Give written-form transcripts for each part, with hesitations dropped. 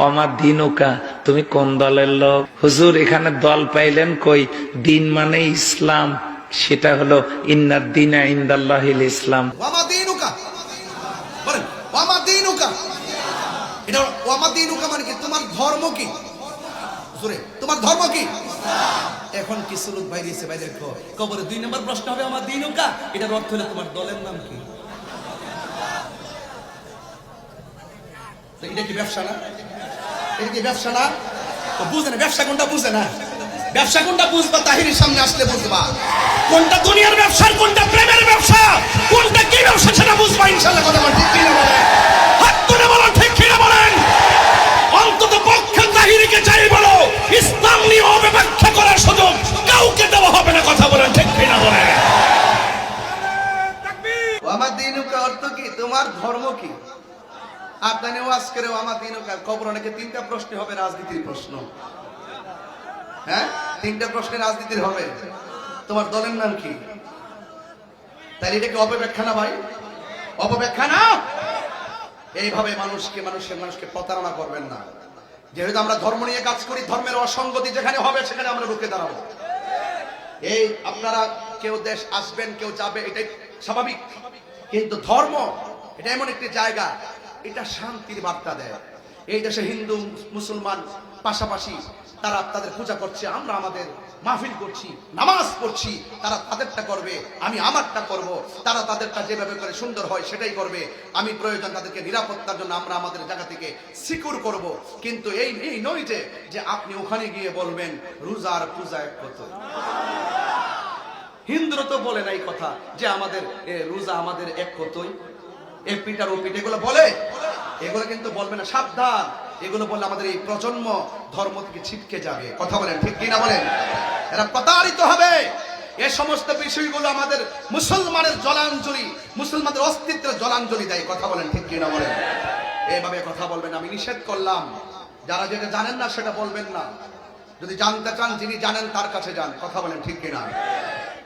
আমার দিনুকা, তুমি কোন দলের লোক? হুজুর এখানে দল পাইলেন কই? দিন মানে ইসলাম, সেটা হলো ইন্নাদ দীনা ইনদাল্লাহিল ইসলাম। ওয়ামা দীনুকা, বলেন ওয়ামা দীনুকা। এটা ওয়ামা দীনুকা মানে কি? তোমার ধর্ম কি? জোরে, তোমার ধর্ম কি? এখন কিছু লোক বাইরে এসে বাইরে কবরে 2 নম্বর প্রশ্ন হবে আমার দীনুকা। এটার অর্থ হলো তোমার দলের নাম কি? এটা কি ব্যবসা না? এটা কি ব্যবসা না? তো বুঝে না ব্যবসা কোনটা, বুঝে না ব্যবসা কোনটা বুঝবা, তাহিরের সামনে আসলে বুঝবা কোনটা দুনিয়ার ব্যবসা, কোনটা প্রেমের ব্যবসা, কোনটা কি ব্যবসা সেটা বুঝবা ইনশাআল্লাহ। কথা বলেন ঠিক কিনা বলেন? হাত তুলে বলেন ঠিক কিনা বলেন? অন্তত পক্ষে তাহিরকে চাই বলো, ইসলাম নিয়ে অপব্যাখ্যা করার সুযোগ কাউকে দেওয়া হবে না। কথা বলেন ঠিক কিনা বলেন? আমার দিনুকা অর্থ কি? তোমার ধর্ম কি? আপনাকে ওয়াজ করে আমার দিনুকা কবর অনেকে 3টা প্রশ্ন হবে, রাজনীতির প্রশ্ন। হ্যাঁ, 3টা প্রশ্নে রাজনীতির হবে। তোমার দলের নাম কি? তাই এটা কি অপব্যাখ্যা না ভাই? অপব্যাখ্যা না? এইভাবে মানুষকে প্রতারণা করবেন না। যেহেতু আমরা ধর্ম নিয়ে কাজ করি, ধর্মের অসঙ্গতি যেখানে হবে সেখানে আমরা রুখে দাঁড়াবো। এই আপনারা কেউ দেশ আসবেন, কেউ যাবে, এটাই স্বাভাবিক। কিন্তু ধর্ম এটা এমন একটি জায়গা, এটা শান্তির বার্তা দেয়। এই দেশে হিন্দু মুসলমান পাশাপাশি তারা তাদের পূজা করছে, আমরা আমাদের মাহফিল করছি, নামাজ পড়ছি। তারা তাদেরটা করবে, আমি আমারটা করব। তারা তাদেরটা যেভাবে করে সুন্দর হয় সেটাই করবে। আমি প্রয়োজন তাদেরকে নিরাপত্তার জন্য আমরা আমাদের জায়গা থেকে সিকিউর করব। কিন্তু এই নয় যে আপনি ওখানে গিয়ে বলবেন রোজার পূজা এক কত। হিন্দুরা তো বলে না এই কথা যে আমাদের রোজা আমাদের এক কতই, এ পিটার ও পিঠ এগুলো বলে, এগুলো কিন্তু বলবে না। সাবধান, এগুলো বললে আমাদের এই প্রজন্ম ধর্ম থেকে ছিটকে যাবে। কথা বলেন ঠিক কিনা বলেন? এরা প্রতারিত হবে। এই সমস্ত বিষয়গুলো আমাদের মুসলমানের জলাঞ্জলি, মুসলমানদের অস্তিত্বের জলাঞ্জলি দেয়। কথা বলেন ঠিক কিনা বলেন? এইভাবে কথা বলবেন। আমি নিষেধ করলাম, যারা যেটা জানেন না সেটা বলবেন না। যদি জানতে চান, যিনি জানেন তার কাছে যান। কথা বলেন ঠিক কিনা?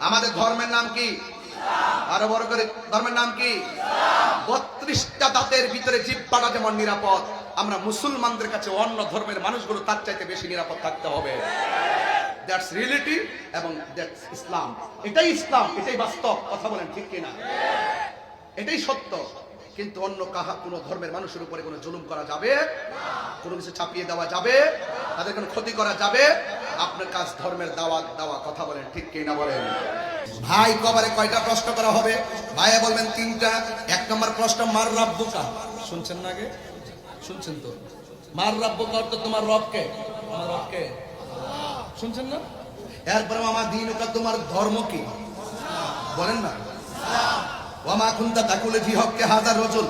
আমাদের ধর্মের নাম কি? আরো বড় করে, ধর্মের নাম কি? 32টা দাঁতের ভিতরে জিহ্বাটা যেমন নিরাপদ, আমরা মুসলমানদের কাছে অন্য ধর্মের মানুষগুলো তার চাইতে বেশি নিরাপদ থাকতে হবে। দ্যাটস রিয়েলিটি এবং দ্যাটস ইসলাম। এটাই ইসলাম, এটাই বাস্তব। কথা বলেন ঠিক কিনা? এটাই সত্য। কিন্তু অন্য কোনো ধর্মের মানুষের উপরে কোনো জুলুম করা যাবে, কোনো কিছু চাপিয়ে দেওয়া যাবে, তাদের কোনো ক্ষতি করা যাবে। আপনার কাজ ধর্মের দাওয়াত দেওয়া। কথা বলেন ঠিক কিনা বলেন? ভাই কবরে কয়টা প্রশ্ন করা হবে? ভাইয়া বলবেন 3টা। 1 নম্বর প্রশ্ন মার রাব্বুকা। শুনছেন না আগে? শুনছেন তো? মার রাব্বুকা অর্থ তোমার রবকে। আমার রবকে শুনছেন না? এরপরে আমার দীনুকা, তোমার ধর্ম কি? বলেন না। ওয়ামা কুনতা তাকুলু ফি হক্কি হাযার রাজুল,